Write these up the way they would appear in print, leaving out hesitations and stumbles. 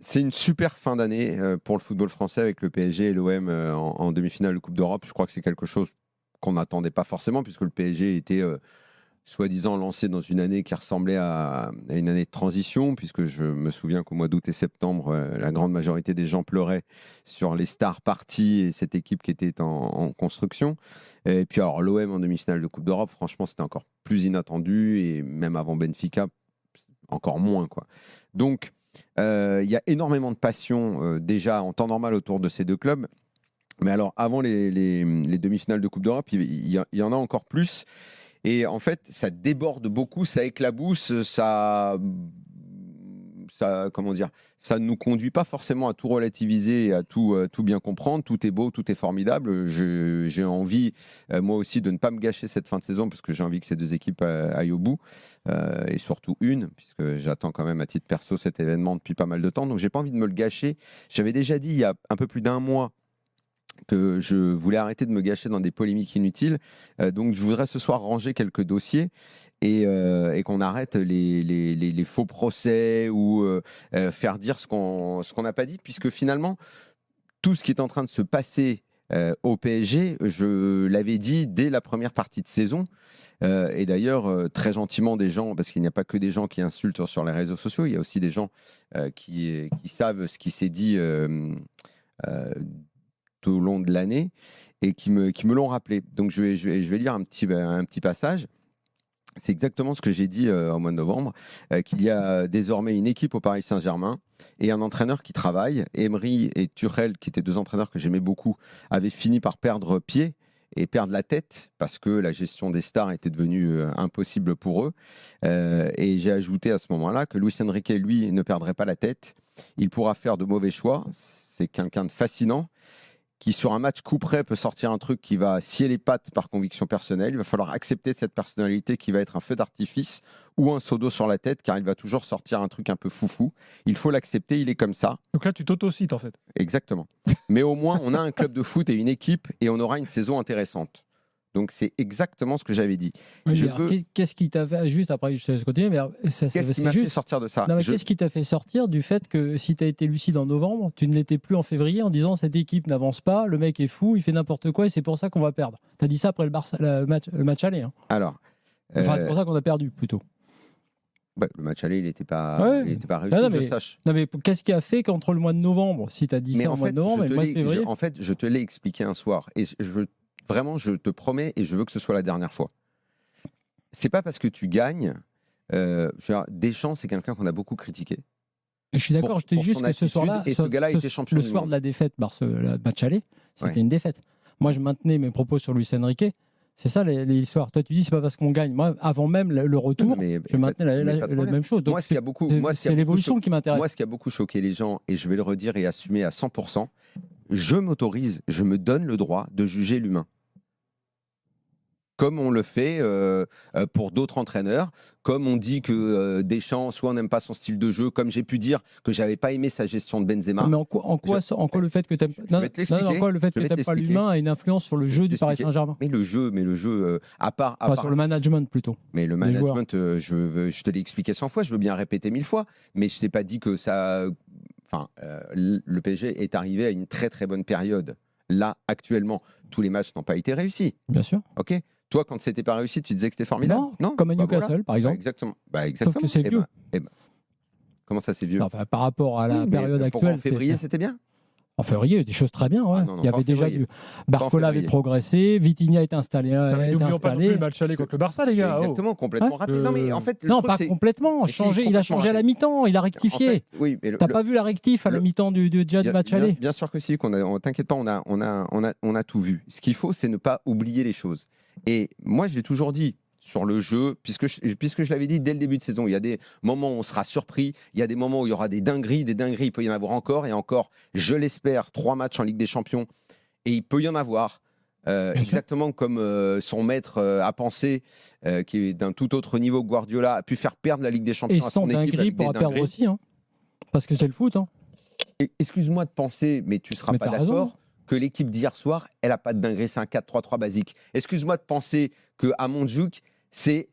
C'est une super fin d'année pour le football français avec le PSG et l'OM en demi-finale de Coupe d'Europe. Je crois que c'est quelque chose qu'on n'attendait pas forcément puisque le PSG était soi-disant lancé dans une année qui ressemblait à une année de transition, puisque je me souviens qu'au mois d'août et septembre, la grande majorité des gens pleuraient sur les stars parties et cette équipe qui était en construction. Et puis alors l'OM en demi-finale de Coupe d'Europe, franchement, c'était encore plus inattendu, et même avant Benfica, encore moins, quoi. Donc, il y a énormément de passion déjà en temps normal autour de ces deux clubs. Mais alors, avant les demi-finales de Coupe d'Europe, il y en a encore plus. Et en fait, ça déborde beaucoup, ça éclabousse, comment dire, ça ne nous conduit pas forcément à tout relativiser et à tout bien comprendre. Tout est beau, tout est formidable. J'ai envie, moi aussi, de ne pas me gâcher cette fin de saison parce que j'ai envie que ces deux équipes aillent au bout. Et surtout une, puisque j'attends quand même à titre perso cet événement depuis pas mal de temps. Donc, j'ai pas envie de me le gâcher. J'avais déjà dit il y a un peu plus d'un mois que je voulais arrêter de me gâcher dans des polémiques inutiles. Donc, je voudrais ce soir ranger quelques dossiers et qu'on arrête les faux procès ou faire dire ce qu'on n'a pas dit, puisque finalement, tout ce qui est en train de se passer au PSG, je l'avais dit dès la première partie de saison. Et d'ailleurs, très gentiment, des gens, parce qu'il n'y a pas que des gens qui insultent sur les réseaux sociaux, il y a aussi des gens qui savent ce qui s'est dit tout au long de l'année et qui me l'ont rappelé. Donc je vais lire un petit passage. C'est exactement ce que j'ai dit au mois de novembre, qu'il y a désormais une équipe au Paris Saint-Germain et un entraîneur qui travaille. Emery et Tuchel, qui étaient deux entraîneurs que j'aimais beaucoup, avaient fini par perdre pied et perdre la tête parce que la gestion des stars était devenue impossible pour eux. Et j'ai ajouté à ce moment-là que Luis Enrique, lui, ne perdrait pas la tête. Il pourra faire de mauvais choix. C'est quelqu'un de fascinant qui, sur un match coup près, peut sortir un truc qui va scier les pattes par conviction personnelle. Il va falloir accepter cette personnalité qui va être un feu d'artifice ou un seau d'eau sur la tête, car il va toujours sortir un truc un peu foufou. Il faut l'accepter, il est comme ça. Donc là, tu t'auto-cites en fait. Exactement. Mais au moins, on a un club de foot et une équipe, et on aura une saison intéressante. Donc c'est exactement ce que j'avais dit. Oui, qu'est-ce qui t'a fait, juste après je te laisse continuer, mais qu'est-ce qui m'a fait sortir de ça? Qu'est-ce qui t'a fait sortir du fait que si tu as été lucide en novembre, tu ne l'étais plus en février en disant cette équipe n'avance pas, le mec est fou, il fait n'importe quoi et c'est pour ça qu'on va perdre. Tu as dit ça après le match aller. Hein. Alors, enfin, c'est pour ça qu'on a perdu plutôt. Bah, le match aller, il n'était pas réussi, non, que je sache. Non, mais qu'est-ce qui a fait qu'entre le mois de novembre, si tu as dit ça en mois de novembre et le mois de février En fait, je te l'ai expliqué un soir. Et vraiment, je te promets, et je veux que ce soit la dernière fois. C'est pas parce que tu gagnes. Deschamps, c'est quelqu'un qu'on a beaucoup critiqué. Je suis d'accord, je te dis juste que ce soir-là, et ce gars-là était champion le soir de la défaite, le match aller, c'était une défaite. Moi, je maintenais mes propos sur Luis Enrique. C'est ça l'histoire. Toi, tu dis c'est pas parce qu'on gagne. Moi, avant même le retour, je maintenais la même chose. Donc, c'est l'évolution qui m'intéresse. Moi, ce qui a beaucoup choqué les gens, et je vais le redire et assumer à 100%, je m'autorise, je me donne le droit de juger l'humain. Comme on le fait pour d'autres entraîneurs, comme on dit que Deschamps, soit on n'aime pas son style de jeu, comme j'ai pu dire que j'avais pas aimé sa gestion de Benzema. Mais en quoi le fait que tu n'aimes pas l'humain a une influence sur le jeu du Paris Saint-Germain? Mais le jeu, à part sur le management plutôt. Mais le management, je te l'ai expliqué 100 fois, je veux bien répéter 1000 fois, mais je t'ai pas dit que ça. Enfin, le PSG est arrivé à une très très bonne période. Là, actuellement, tous les matchs n'ont pas été réussis. Bien sûr. Ok. Toi, quand c'était pas réussi, tu disais que c'était formidable? Non, comme à Newcastle, par exemple. Exactement. Sauf que c'est vieux. Comment ça, c'est vieux? Enfin, par rapport à la période actuelle. En février, c'était bien? En février, il y a des choses très bien. Ouais. Il y avait déjà vu. Barcola avait progressé, Vitinha est installé. N'oublions pas non plus le match aller contre le Barça, les gars. Exactement, complètement raté. Non, mais en fait, pas complètement. Il a changé à la mi-temps, il a rectifié. T'as pas vu la rectif à la mi-temps du match aller? Bien sûr que si. T'inquiète pas, on a tout vu. Ce qu'il faut, c'est ne pas oublier les choses. Et moi, je l'ai toujours dit. Sur le jeu, puisque je l'avais dit dès le début de saison, il y a des moments où on sera surpris, il y a des moments où il y aura des dingueries, il peut y en avoir encore et encore, je l'espère, 3 matchs en Ligue des Champions, et il peut y en avoir, exactement comme son maître a pensé, qui est d'un tout autre niveau, Guardiola, a pu faire perdre la Ligue des Champions à son équipe. Et sans dinguerie pourra perdre aussi, hein, parce que c'est le foot. Hein. Excuse-moi de penser, mais tu ne seras pas d'accord que l'équipe d'hier soir, elle n'a pas de dinguerie, c'est un 4-3-3 basique. Excuse-moi de penser qu'à Montjuic, c'est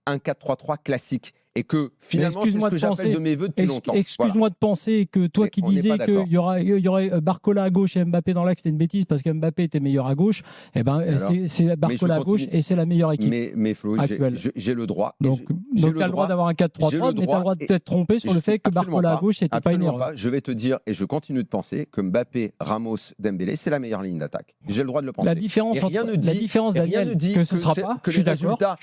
un 4-3-3 classique et que finalement c'est ce que j'appelle de mes vœux depuis longtemps. Excuse-moi de penser que toi qui disais qu'il y aurait Barcola à gauche et Mbappé dans l'axe, c'était une bêtise parce que Mbappé était meilleur à gauche. Eh ben, c'est Barcola à gauche et c'est la meilleure équipe. Mais Flo, j'ai le droit. Donc tu as le droit d'avoir un 4-3-3, mais tu as le droit de t'être trompé sur le fait que Barcola à gauche, c'était pas une erreur. Je vais te dire, et je continue de penser, que Mbappé, Ramos, Dembélé, c'est la meilleure ligne d'attaque. J'ai le droit de le penser. La différence, Daniel, que ce ne sera pas, que les résultats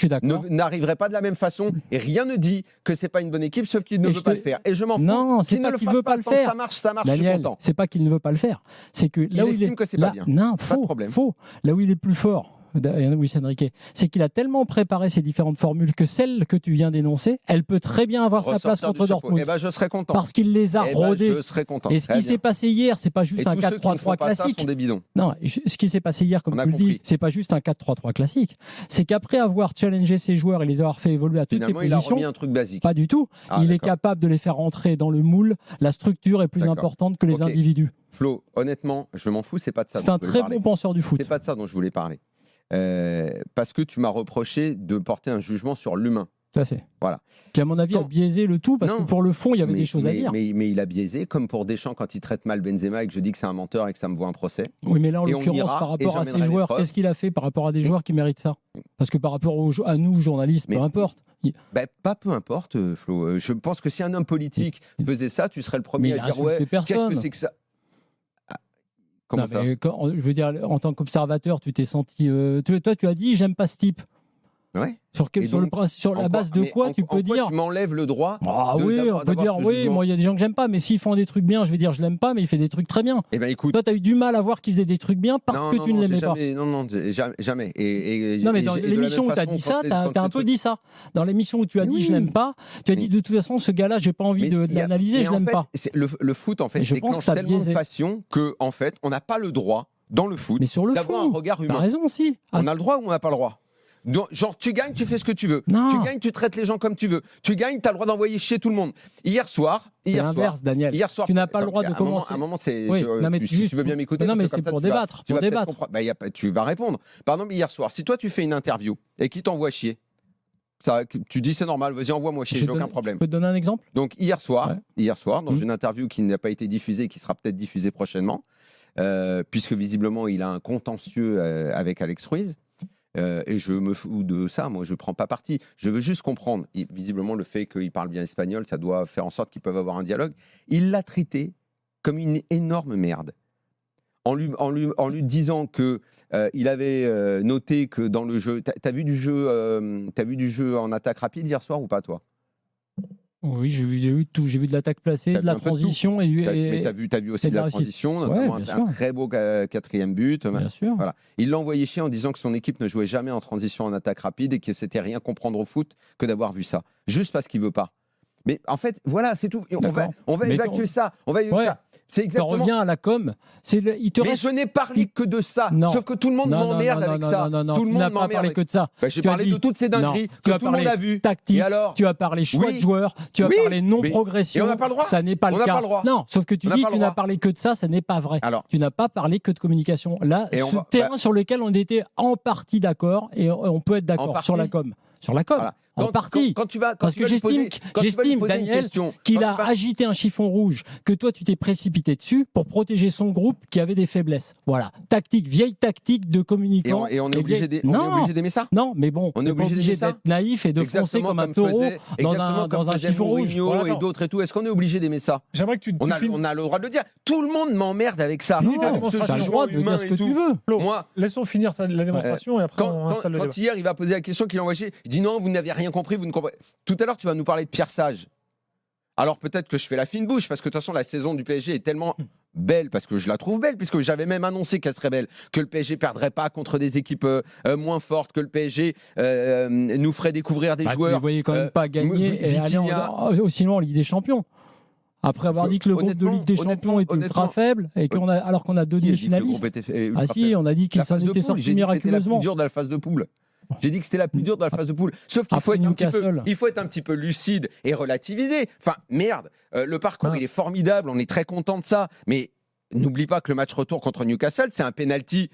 n'arriveraient pas de la même façon, et rien ne dit que c'est pas une bonne équipe, sauf qu'il ne veut pas le faire. Et je m'en fous. Non, c'est pas qu'il veut pas le faire. Ça marche, Daniel, je suis content. C'est pas qu'il ne veut pas le faire. C'est que là où il estime que c'est pas bien. Non, pas de problème. Faux. Là où il est plus fort, Luis Enrique, c'est qu'il a tellement préparé ces différentes formules que celle que tu viens d'énoncer, elle peut très bien avoir sa place contre Dortmund. Eh ben, je serais content. Parce qu'il les a rodés. Je serais content. Et ce qui s'est passé hier, c'est pas juste un 4-3-3 classique. Ça sont des bidons. Non, ce qui s'est passé hier, comme tu le dis, c'est pas juste un 4-3-3 classique. C'est qu'après avoir challengé ses joueurs et les avoir fait évoluer à toutes ces positions, il a remis un truc basique. Pas du tout. Il est capable de les faire rentrer dans le moule. La structure est plus importante que les individus. Flo, honnêtement, je m'en fous. C'est pas de ça. C'est un très bon penseur du foot. C'est pas de ça dont je voulais parler. Parce que tu m'as reproché de porter un jugement sur l'humain. Tout à fait. Voilà. Qui, à mon avis, a biaisé le tout, parce que pour le fond, il y avait des choses à dire. Mais il a biaisé, comme pour Deschamps quand il traite mal Benzema et que je dis que c'est un menteur et que ça me vaut un procès. Oui, mais là, en l'occurrence, par rapport à ces joueurs, qu'est-ce qu'il a fait par rapport à des joueurs qui méritent ça? Parce que par rapport à nous, journalistes, peu importe. Pas peu importe, Flo. Je pense que si un homme politique faisait ça, tu serais le premier à dire ouais, qu'est-ce que c'est que ça? Comment ça ? Je veux dire, en tant qu'observateur, tu t'es senti. Toi, tu as dit, j'aime pas ce type. Ouais. Sur la base de quoi tu peux dire. Tu m'enlèves le droit. Oui, on peut dire oui. Moi, il y a des gens que j'aime pas, mais s'ils font des trucs bien, je vais dire je l'aime pas, mais il fait des trucs très bien. Eh ben écoute, toi, tu as eu du mal à voir qu'il faisait des trucs bien parce que tu ne l'aimais pas. Non, jamais. Non, mais dans l'émission où tu as dit ça, tu as un peu dit ça. Dans l'émission où tu as dit je l'aime pas, tu as dit de toute façon, ce gars-là, j'ai pas envie de l'analyser, je l'aime pas. Le foot, en fait, déclenche tellement de passion que, en fait, on n'a pas le droit dans le foot d'avoir un regard humain. T'as raison aussi. On a le droit ou on n'a pas le droit? Donc, genre, tu gagnes, tu fais ce que tu veux. Non. Tu gagnes, tu traites les gens comme tu veux. Tu gagnes, tu as le droit d'envoyer chier tout le monde. Hier soir, Daniel. Tu n'as pas le droit de commencer. À un moment, c'est. Oui, si tu veux bien m'écouter. Non, mais c'est pour débattre. Tu vas répondre. Par exemple, hier soir, si toi tu fais une interview et qu'il t'envoie chier, tu dis c'est normal, vas-y, envoie-moi chier, j'ai aucun problème. Je peux te donner un exemple ? Donc, hier soir, dans une interview qui n'a pas été diffusée et qui sera peut-être diffusée prochainement, puisque visiblement il a un contentieux avec Alex Ruiz. Et je me fous de ça, moi je ne prends pas parti. Je veux juste comprendre, visiblement le fait qu'il parle bien espagnol, ça doit faire en sorte qu'ils peuvent avoir un dialogue. Il l'a traité comme une énorme merde. En lui disant qu'il avait noté que dans le jeu... T'as vu du jeu en attaque rapide hier soir ou pas, toi ? Oui, j'ai vu tout. J'ai vu de l'attaque placée, de la transition. Mais t'as vu aussi de la transition, notamment un très beau quatrième but. Bien sûr. Voilà. Il l'a envoyé chier en disant que son équipe ne jouait jamais en transition en attaque rapide et que c'était rien comprendre au foot que d'avoir vu ça. Juste parce qu'il veut pas. Mais en fait, voilà, c'est tout. On va évacuer ça. C'est exactement. On revient à la com. Je n'ai parlé que de ça. Non. Sauf que tout le monde m'emmerde avec ça. Tout le monde n'as pas parlé que de ça. J'ai parlé de toutes ces dingueries que tout le monde a vues. Tactique. Tu as parlé choix de joueurs. Tu as parlé non-progression. Et on n'a pas le droit. Ça n'est pas le cas. Non, sauf que tu dis tu n'as parlé que de ça. Ça n'est pas vrai. Tu n'as pas parlé que de communication. Là, ce terrain sur lequel on était en partie d'accord et on peut être d'accord sur la com. Sur la com. En partie. Parce que j'estime, Daniel, qu'il a agité un chiffon rouge, que toi tu t'es précipité dessus pour protéger son groupe qui avait des faiblesses. Voilà. Vieille tactique de communicant. Et on est obligé d'aimer ça ? Non, mais bon, on est obligé d'être naïf et de foncer comme un taureau dans un chiffon rouge. Et d'autres et tout. Est-ce qu'on est obligé d'aimer ça ? J'aimerais que tu on a le droit de le dire. Tout le monde m'emmerde avec ça. Tu as le droit de dire ce que tu veux. Moi, laissons finir la démonstration et après on installe le débat. Quand hier il va poser la question qu'il a envoyée, il dit non, vous n'avez rien compris, vous ne comprenez. Tout à l'heure, tu vas nous parler de Pierre Sage. Alors peut-être que je fais la fine bouche, parce que de toute façon, la saison du PSG est tellement belle, parce que je la trouve belle, puisque j'avais même annoncé qu'elle serait belle, que le PSG perdrait pas contre des équipes moins fortes, que le PSG nous ferait découvrir des joueurs. Vous ne voyez quand même pas gagner et aller aussi loin en Ligue des Champions. Après avoir dit que le groupe de Ligue des Champions était ultra faible, et alors qu'on a deux demi-finalistes. Ah si, on a dit qu'il s'en était sorti miraculeusement. C'était la plus dure de la phase de poule. J'ai dit que c'était la plus dure de la phase de poule. Sauf qu'il faut être un petit peu lucide et relativiser. Enfin, merde, le parcours, il est formidable, on est très content de ça. Mais n'oublie pas que le match retour contre Newcastle, c'est un penalty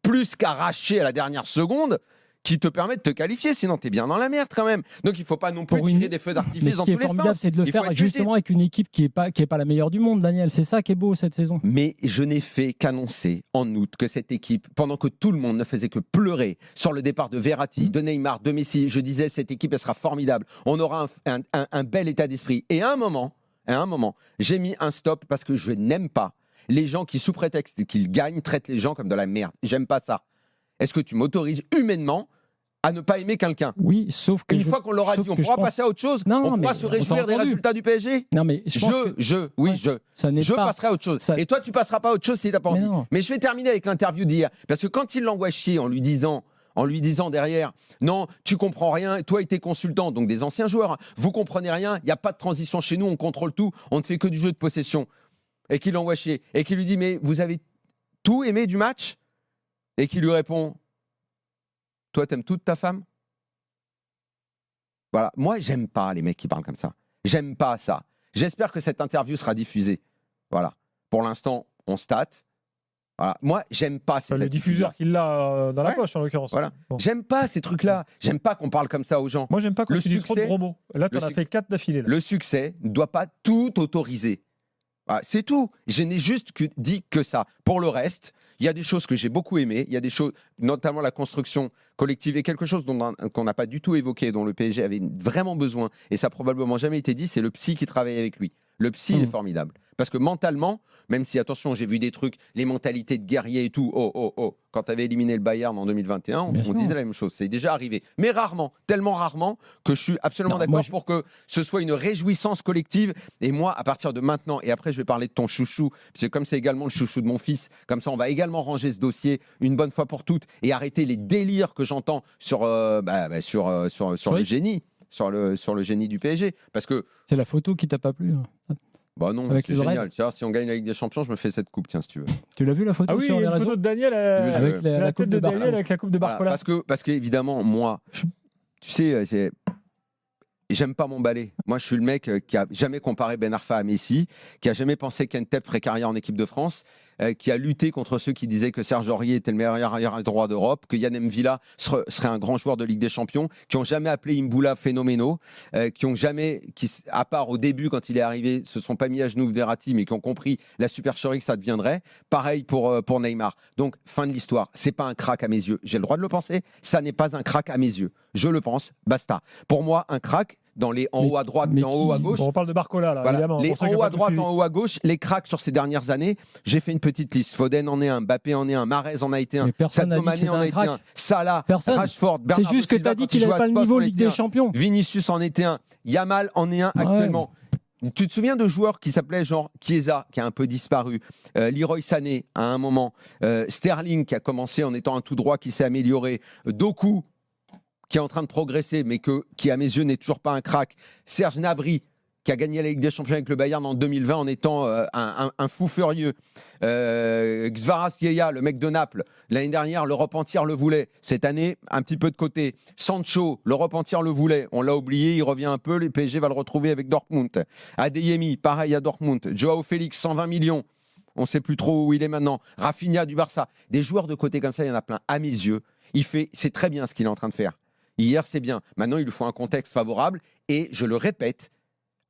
plus qu'arraché à la dernière seconde qui te permet de te qualifier, sinon tu es bien dans la merde quand même. Donc il ne faut pas non plus tirer des feux d'artifice dans tous les sens. Ce qui est formidable, c'est de le faire justement avec une équipe qui est pas la meilleure du monde, Daniel. C'est ça qui est beau cette saison. Mais je n'ai fait qu'annoncer en août que cette équipe, pendant que tout le monde ne faisait que pleurer sur le départ de Verratti, de Neymar, de Messi, je disais cette équipe elle sera formidable. On aura un bel état d'esprit. Et à un moment, j'ai mis un stop parce que je n'aime pas les gens qui, sous prétexte qu'ils gagnent, traitent les gens comme de la merde. J'aime pas ça. Est-ce que tu m'autorises humainement à ne pas aimer quelqu'un? Oui, sauf que une fois qu'on l'aura dit, on pourra passer à autre chose. On pourra se réjouir des résultats du PSG. Non, mais je passerai à autre chose. Et toi, tu passeras pas à autre chose si t'as pas envie. Mais je vais terminer avec l'interview d'hier, parce que quand il l'envoie chier en lui disant derrière, non, tu comprends rien, toi et tes consultants, donc des anciens joueurs, vous comprenez rien, il n'y a pas de transition chez nous, on contrôle tout, on ne fait que du jeu de possession. Et qu'il l'envoie chier, et qu'il lui dit, mais vous avez tout aimé du match? Et qu'il lui répond, toi, t'aimes toute ta femme? Voilà, moi, j'aime pas les mecs qui parlent comme ça. J'aime pas ça. J'espère que cette interview sera diffusée. Voilà. Pour l'instant, on state. Voilà. Moi, j'aime pas ces le diffuseur qu'il a dans la poche, en l'occurrence. Voilà. Bon. J'aime pas ces trucs-là. J'aime pas qu'on parle comme ça aux gens. Moi, j'aime pas quand tu dis trop de gros mots. Là, tu en as fait 4 d'affilée. Le succès ne doit pas tout autoriser. Voilà, c'est tout. Je n'ai juste dit que ça. Pour le reste, il y a des choses que j'ai beaucoup aimées. Il y a des choses, notamment la construction collective, et quelque chose qu'on n'a pas du tout évoqué, dont le PSG avait vraiment besoin, et ça n'a probablement jamais été dit, c'est le psy qui travaille avec lui. Le psy est formidable. Parce que mentalement, même si, attention, j'ai vu des trucs, les mentalités de guerrier et tout, quand tu avais éliminé le Bayern en 2021, on disait la même chose. C'est déjà arrivé. Mais rarement, tellement rarement, que je suis absolument d'accord pour que ce soit une réjouissance collective. Et moi, à partir de maintenant, et après je vais parler de ton chouchou, parce que comme c'est également le chouchou de mon fils, comme ça on va également ranger ce dossier une bonne fois pour toutes et arrêter les délires que j'entends sur le génie. Sur le génie du PSG. Parce que c'est la photo qui t'a pas plu. Bah non, c'est génial. Tu vois, si on gagne la Ligue des Champions, je me fais cette coupe, tiens, si tu veux. Tu l'as vu la photo sur les réseaux? La photo de Daniel avec la coupe de Daniel avec la coupe de Barcola. Parce qu'évidemment, moi, tu sais, j'aime pas m'emballer. Moi, je suis le mec qui a jamais comparé Ben Arfa à Messi, qui a jamais pensé qu'Entep ferait carrière en équipe de France, qui a lutté contre ceux qui disaient que Serge Aurier était le meilleur arrière droit d'Europe, que Yann M'Vila serait un grand joueur de Ligue des Champions, qui ont jamais appelé Imbula phénoménaux, qui ont jamais, à part au début quand il est arrivé, se sont pas mis à genoux Verratti, mais qui ont compris la supercherie que ça deviendrait. Pareil pour Neymar. Donc fin de l'histoire. C'est pas un crack à mes yeux. J'ai le droit de le penser. Ça n'est pas un crack à mes yeux. Je le pense. Basta. Pour moi, un crack en haut à droite, en haut à gauche. On parle de Barcola, là, voilà. évidemment. En haut à droite, en haut à gauche, les cracks sur ces dernières années, j'ai fait une petite liste. Foden en est un, Mbappé en est un, Mahrez en a été un, Sadio Mané en a été un, Salah, Rashford, Bernardo Silva. C'est juste que tu as dit qu'il n'avait pas le niveau Ligue des Champions. Vinicius en était un, Yamal en est un actuellement. Tu te souviens de joueurs qui s'appelaient genre Chiesa, qui a un peu disparu, Leroy Sané à un moment, Sterling qui a commencé en étant un tout droit, qui s'est amélioré, Doku qui est en train de progresser, mais qui, à mes yeux, n'est toujours pas un crack. Serge Gnabry, qui a gagné la Ligue des Champions avec le Bayern en 2020 en étant un fou furieux. Kvaratskhelia, le mec de Naples, l'année dernière, l'Europe entière le voulait. Cette année, un petit peu de côté. Sancho, l'Europe entière le voulait. On l'a oublié, il revient un peu. Le PSG va le retrouver avec Dortmund. Adeyemi, pareil à Dortmund. Joao Félix, 120 millions. On ne sait plus trop où il est maintenant. Rafinha du Barça. Des joueurs de côté comme ça, il y en a plein. À mes yeux, c'est très bien ce qu'il est en train de faire. Hier, c'est bien. Maintenant, il lui faut un contexte favorable. Et je le répète,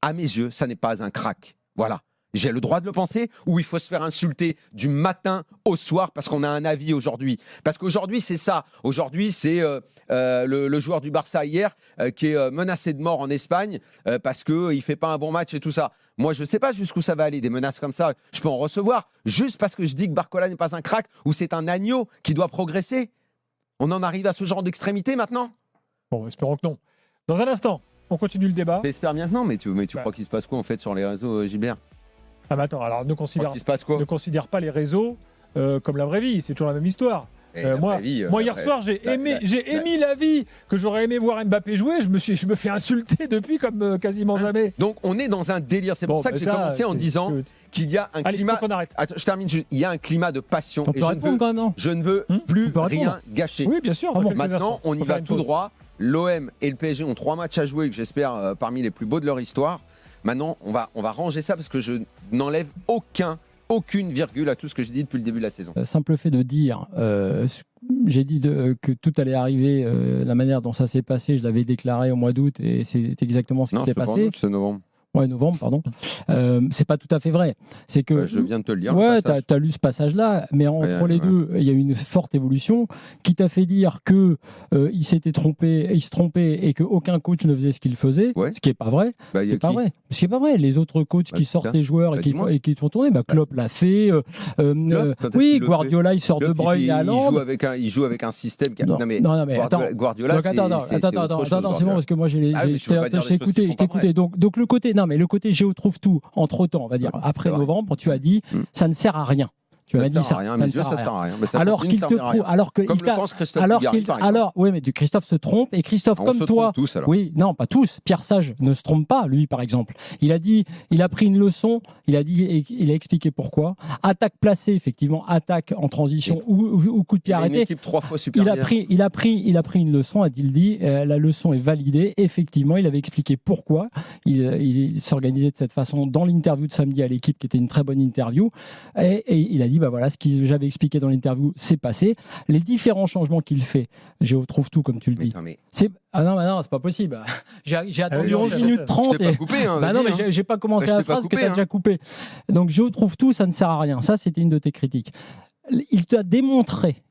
à mes yeux, ça n'est pas un crack. Voilà. J'ai le droit de le penser, ou il faut se faire insulter du matin au soir parce qu'on a un avis aujourd'hui. Parce qu'aujourd'hui, c'est ça. Aujourd'hui, c'est le joueur du Barça hier qui est menacé de mort en Espagne parce qu'il ne fait pas un bon match et tout ça. Moi, je ne sais pas jusqu'où ça va aller. Des menaces comme ça, je peux en recevoir. Juste parce que je dis que Barcola n'est pas un crack ou c'est un agneau qui doit progresser. On en arrive à ce genre d'extrémité maintenant? Bon, espérons que non. Dans un instant, on continue le débat. J'espère bien que non, mais tu crois qu'il se passe quoi en fait sur les réseaux, Gilbert? Ah bah attends, alors ne considère pas les réseaux comme la vraie vie, c'est toujours la même histoire. Moi, hier soir, j'ai émis l'avis que j'aurais aimé voir Mbappé jouer. Je me fais insulter depuis comme quasiment jamais. Donc on est dans un délire. C'est pour ça que j'ai commencé en disant qu'il y a un climat. Attends, je termine. Il y a un climat de passion. Et je ne veux plus rien gâcher. Oui, bien sûr. Maintenant, on y va tout droit. L'OM et le PSG ont 3 matchs à jouer que j'espère parmi les plus beaux de leur histoire. Maintenant, on va ranger ça parce que je n'enlève aucun aucune virgule à tout ce que j'ai dit depuis le début de la saison. Simple fait de dire, j'ai dit que tout allait arriver, la manière dont ça s'est passé, je l'avais déclaré au mois d'août et c'est exactement ce qui s'est passé. C'est novembre. Ouais, novembre, pardon. C'est pas tout à fait vrai. C'est que je viens de te le dire. Ouais, t'as lu ce passage-là, mais entre les deux, il y a eu une forte évolution qui t'a fait dire que il se trompait et que aucun coach ne faisait ce qu'il faisait, ce qui est pas vrai. C'est pas vrai. Ce qui est pas vrai. Les autres coachs qui sortent les joueurs et qui te font tourner, Klopp l'a fait. Oui, Guardiola il sort De Bruyne à Haaland. Il joue avec un système. Non mais attends. Guardiola. Attends, c'est bon parce que moi j'ai écouté. Donc le côté non, mais le côté Géo trouve tout, entre-temps, on va dire, après novembre, tu as dit, ça ne sert à rien. Tu m'as dit ça. Ça sert à rien. Alors qu'il te prouve, comme le pense Christophe Dugarry, par exemple. Oui, mais Christophe se trompe et Christophe, comme toi, tous, oui, non, pas tous. Pierre Sage ne se trompe pas, lui, par exemple. Il a dit, il a pris une leçon. Il a expliqué pourquoi. Attaque placée, effectivement, attaque en transition ou coup de pied arrêté. Une équipe 3 fois supérieure. Il a pris une leçon, a-t-il dit. La leçon est validée. Effectivement, il avait expliqué pourquoi il s'organisait de cette façon dans l'interview de samedi à l'équipe, qui était une très bonne interview. Et il a dit, voilà, ce que j'avais expliqué dans l'interview, c'est passé. Les différents changements qu'il fait, Géo trouve tout, comme tu le dis. Non, c'est pas possible. J'ai attendu 11 minutes 30. Je t'ai pas coupé. Non, mais j'ai pas commencé la phrase que tu as déjà coupée. Donc Géo trouve tout, ça ne sert à rien. Ça, c'était une de tes critiques. Il t'a démontré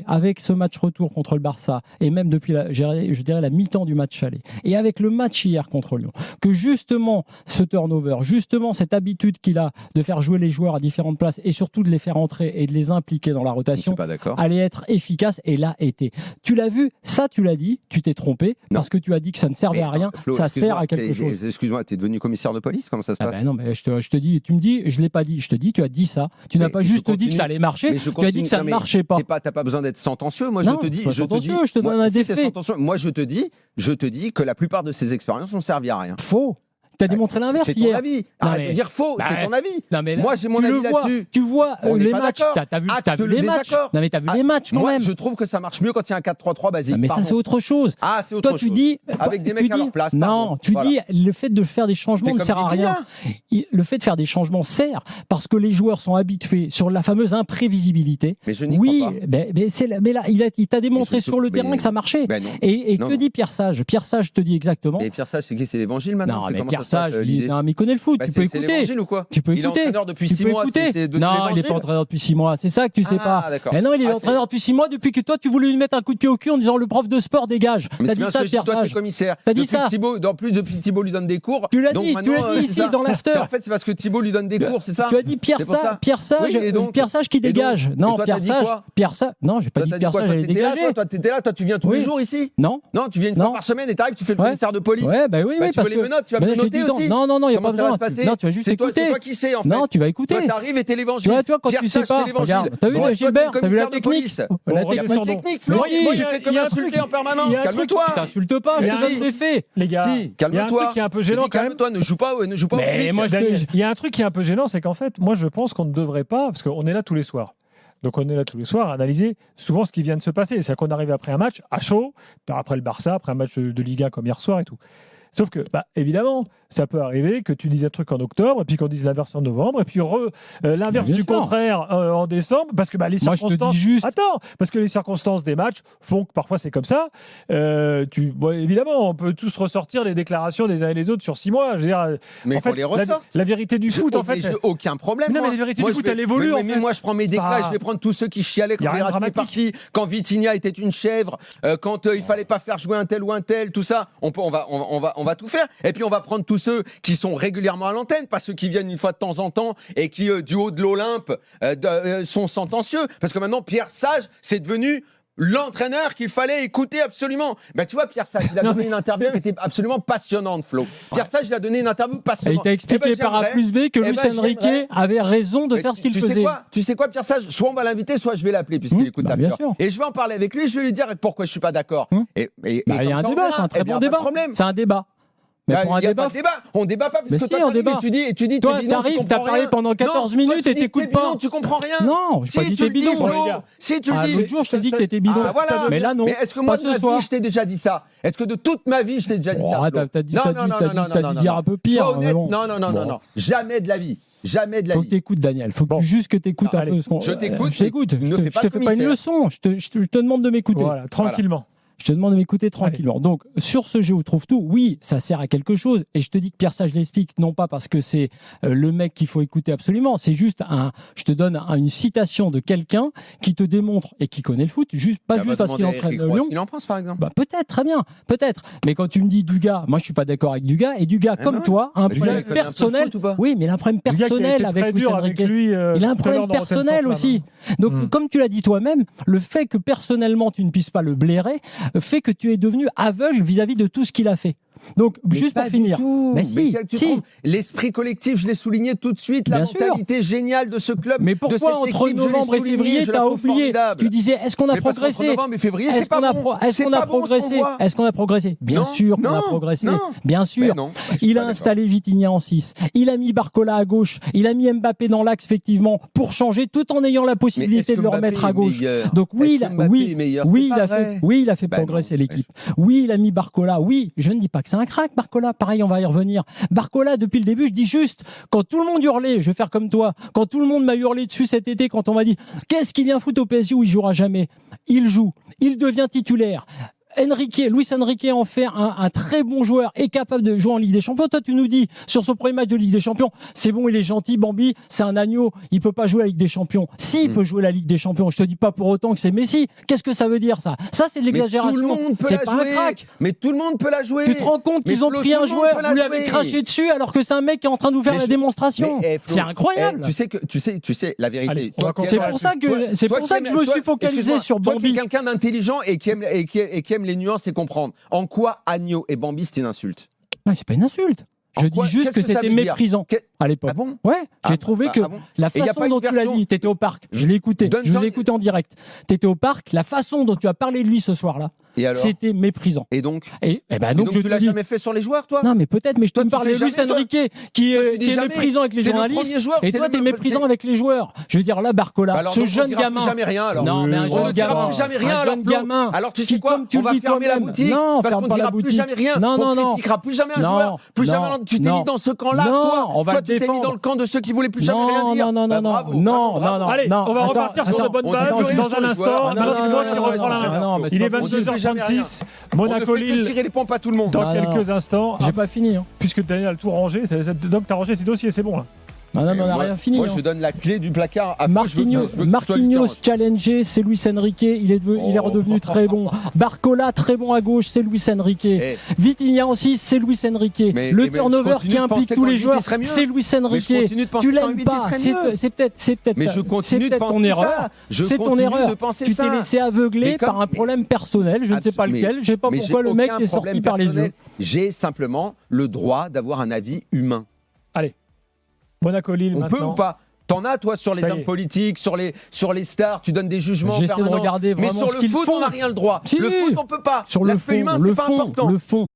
avec ce match retour contre le Barça et même depuis je dirais la mi-temps du match aller et avec le match hier contre Lyon que justement ce turnover, justement cette habitude qu'il a de faire jouer les joueurs à différentes places et surtout de les faire entrer et de les impliquer dans la rotation allait être efficace et l'a été. Tu l'as vu, ça tu l'as dit, tu t'es trompé parce que tu as dit que ça ne servait à rien, Flo, ça sert à quelque chose. Excuse-moi, tu es devenu commissaire de police, comment ça se passe? Non, mais je te dis, tu me dis, je l'ai pas dit, je te dis, tu as dit ça, tu n'as pas juste dit que ça allait marcher, tu as dit que ça ne marchait pas. T'as pas besoin d'être sentencieux. Moi, je te donne un défait. Moi, je te dis que la plupart de ces expériences n'ont servi à rien. Faux. Tu as démontré l'inverse hier. C'est ton avis. Arrête de dire faux, c'est ton avis. Non, mais moi, j'ai mon avis là-dessus. Tu vois les matchs. T'as vu les matchs. Non, mais t'as vu les matchs quand même. Je trouve que ça marche mieux quand il y a un 4-3-3 basique. Mais ça, c'est autre chose. Ah, c'est autre chose. Toi, tu dis. Avec des mecs à leur place. Non, tu dis le fait de faire des changements ne sert à rien. Le fait de faire des changements sert parce que les joueurs sont habitués sur la fameuse imprévisibilité. Mais je n'y crois pas. Mais là, il t'a démontré sur le terrain que ça marchait. Et que dit Pierre Sage? Pierre Sage te dit exactement. Et Pierre Sage, c'est qui? C'est l'Évangile maintenant? Non, mais Pierre Sage, mais il connaît le foot, tu peux écouter. C'est l'Évangile ou quoi? Tu peux écouter. Il est entraîneur depuis 6 mois. Non, il n'est pas entraîneur depuis 6 mois. C'est ça que tu sais pas. Et non, il est entraîneur depuis 6 mois depuis que toi tu voulais lui mettre un coup de pied au cul en disant le prof de sport dégage. T'as dit ça, Pierre Sage. Toi, t'es commissaire. T'as dit ça. En plus, depuis Thibaut lui donne des cours. Tu l'as dit ici dans l'after. En fait, c'est parce que Thibaut lui donne des cours, c'est ça? Tu as dit Pierre Sage qui dégage. Non, Pierre Sage. Non, j'ai pas dit Pierre Sage allait dégager. Toi, t'étais là. Toi, tu viens tous les jours ici? Non. Non, tu viens une fois par semaine et t'arrives, tu fais le commissaire de police. Ouais, bah oui, tu veux les menottes, tu vas me noter aussi. Non, il n'y a pas besoin. Non, tu vas juste écouter. C'est toi qui sais en fait. Non, tu vas écouter. Toi, t'arrives et t'es l'Évangile. Toi, quand tu sais pas, regarde. T'as vu Gilbert? T'as vu la technique? La technique, Flo. Moi, je fais comme insulter en permanence. Calme-toi. Je t'insulte pas, je te l'ai fait. Les gars, calme-toi. Il y a un truc qui est un peu gênant quand même. Calme-toi, ne joue pas. Mais moi, il y a un truc qui est un peu gênant, c'est qu'en fait, moi, je pense qu'on ne devrait pas, parce qu'on est là tous les soirs. Donc on est là tous les soirs à analyser souvent ce qui vient de se passer. C'est-à-dire qu'on arrive après un match à chaud, après le Barça, après un match de Ligue 1 comme hier soir et tout. Sauf que, évidemment, ça peut arriver que tu dises un truc en octobre, et puis qu'on dise l'inverse en novembre, et puis l'inverse du contraire en décembre, parce que les circonstances... Moi, je te dis juste... Attends, parce que les circonstances des matchs font que parfois c'est comme ça. Évidemment, on peut tous ressortir les déclarations des uns et des autres sur 6 mois. Je veux dire, mais en fait, les la vérité du foot, en fait... J'ai aucun problème. Mais non, mais la vérité du foot, elle évolue, en fait. Mais moi, je prends mes déclats et je vais prendre tous ceux qui chialaient quand Verratti est parti, quand Vitinha était une chèvre, quand il fallait pas faire jouer un tel ou un tel, tout ça. On va tout faire. Et puis on va prendre tous ceux qui sont régulièrement à l'antenne, pas ceux qui viennent une fois de temps en temps et qui, du haut de l'Olympe, sont sentencieux. Parce que maintenant, Pierre Sage, c'est devenu l'entraîneur qu'il fallait écouter absolument. Tu vois, Pierre Sage, il a donné une interview qui était absolument passionnante, Flo. Pierre Sage, il a donné une interview passionnante. Et il t'a expliqué par A plus B que Luis Enrique avait raison de faire ce qu'il faisait. Tu sais quoi, Pierre Sage? Soit on va l'inviter, soit je vais l'appeler, puisqu'il écoute l'after. Et je vais en parler avec lui, je vais lui dire pourquoi je suis pas d'accord. Il y a un débat, c'est un très bon débat. C'est un débat. Mais pour un débat, on débat pas parce que toi tu dis toi t'arrives, t'as parlé pendant 14 minutes et t'écoutes pas. Tu comprends rien. Non, je pas dit t'es bidon. Si tu le dis. L'autre jour je t'ai dit que t'étais bidon. Mais là non. Mais est-ce que moi de ma vie je t'ai déjà dit ça? Est-ce que de toute ma vie je t'ai déjà dit ça? T'as dit dire un peu pire. Non. Jamais de la vie. Jamais de la vie. Faut que t'écoutes, Daniel. Faut juste que t'écoutes un peu. Je t'écoute. Je te fais pas une leçon. Je te demande de m'écouter. Voilà, tranquillement. Je te demande de m'écouter tranquillement. Allez. Donc, sur ce jeu où trouve tout, oui, ça sert à quelque chose. Et je te dis que Pierre Sage l'explique, non pas parce que c'est le mec qu'il faut écouter absolument. C'est juste je te donne une citation de quelqu'un qui te démontre et qui connaît le foot, pas juste parce qu'il entraîne Lyon. Il en pense, par exemple. Peut-être, très bien, peut-être. Mais quand tu me dis Dugas, moi je suis pas d'accord avec Dugas. Et Dugas, comme toi, a un problème personnel. Oui, mais il a un problème personnel avec Luis Enrique. Il a un problème personnel aussi. Donc, comme tu l'as dit toi-même, le fait que personnellement tu ne puisses pas le blairer fait que tu es devenu aveugle vis-à-vis de tout ce qu'il a fait. Donc, mais juste pour finir. Mais si. L'esprit collectif, je l'ai souligné tout de suite, la mentalité géniale de ce club. Mais pourquoi entre novembre et février, tu as oublié? Tu disais, est-ce qu'on a progressé? Novembre et février, c'est pas bon. Est-ce qu'on a progressé? Est-ce qu'on a progressé? Bien sûr qu'on a progressé. Bien sûr. Il a installé Vitinha en 6. Il a mis Barcola à gauche. Il a mis Mbappé dans l'axe, effectivement, pour changer, tout en ayant la possibilité de le remettre à gauche. Donc oui, il a fait progresser l'équipe. Oui, il a mis Barcola. Oui, je ne dis pas que c'est un crack, Barcola. Pareil, on va y revenir. Barcola, depuis le début, je dis juste, quand tout le monde hurlait, je vais faire comme toi, quand tout le monde m'a hurlé dessus cet été, quand on m'a dit, qu'est-ce qu'il vient foutre au PSG où il jouera jamais? Il joue, il devient titulaire. Luis Enrique en fait un très bon joueur et capable de jouer en Ligue des Champions. Toi, tu nous dis, sur son premier match de Ligue des Champions, c'est bon, il est gentil, Bambi, c'est un agneau, il peut pas jouer la Ligue des Champions. Si, il peut jouer la Ligue des Champions. Je te dis pas pour autant que c'est Messi. Qu'est-ce que ça veut dire, ça? Ça, c'est de l'exagération. C'est pas un crack. Mais tout le monde peut la jouer. Tu te rends compte qu'ils ont pris un joueur, vous lui avez craché dessus, alors que c'est un mec qui est en train de vous faire la démonstration. C'est incroyable. Tu sais, la vérité. C'est pour ça que je me suis focalisé sur Bambi. Toi qui es quelqu'un d'intelligent et qui aime les nuances et comprendre. En quoi Agneau et Bambi, c'était une insulte? C'est pas une insulte. Je dis juste que c'était méprisant à l'époque. Ah bon? Ouais, j'ai trouvé que la façon dont tu l'as dit, tu étais au parc, je l'ai écouté, je vous ai écouté en direct. Tu étais au parc, la façon dont tu as parlé de lui ce soir-là, c'était méprisant. Et donc donc tu l'as jamais fait sur les joueurs, toi? Non, mais peut-être, mais je te parle de Luis Enrique qui est méprisant avec les journalistes. Et toi, tu es méprisant avec les joueurs. Je veux dire, là, Barcola, ce jeune gamin. Jamais rien, alors. Non, mais un jeune gamin. Jamais rien, alors. Alors, tu sais quoi? On va fermer la boutique parce qu'on dira plus jamais rien. On critiquera plus jamais un joueur. Plus jamais. Tu t'es mis dans ce camp-là, toi. Toi, tu t'es mis dans le camp de ceux qui voulaient plus jamais rien dire. Non. Allez, on va repartir sur de bonnes bases dans un instant. C'est moi qui reprends la main. Il est 22h36. Monaco-Lille. Tirer les pompes à tout le monde. Dans quelques instants. J'ai pas fini. Puisque Daniel a tout rangé. Donc, t'as rangé tes dossiers, c'est bon là. Non, mais on n'a rien fini. Moi, je donne la clé du placard. Marquinhos challengé, c'est Luis Enrique. Il est redevenu très bon. Barcola, très bon à gauche, c'est Luis Enrique. Vitinha aussi, c'est Luis Enrique. Le turnover qui implique tous les joueurs, c'est Luis Enrique. Tu l'aimes pas. C'est peut-être ton erreur. C'est ton erreur. Tu t'es laissé aveugler par un problème personnel. Je ne sais pas lequel. Je ne sais pas pourquoi le mec est sorti par les yeux. J'ai simplement le droit d'avoir un avis humain. Allez. Monaco-Lille on maintenant. peut ou pas? T'en as, toi, sur les hommes politiques, sur les stars, tu donnes des jugements. J'essaie de regarder vraiment. Mais sur le foot, on n'a rien le droit. Le foot, on peut pas. Sur l'aspect humain, c'est pas important. Le fond.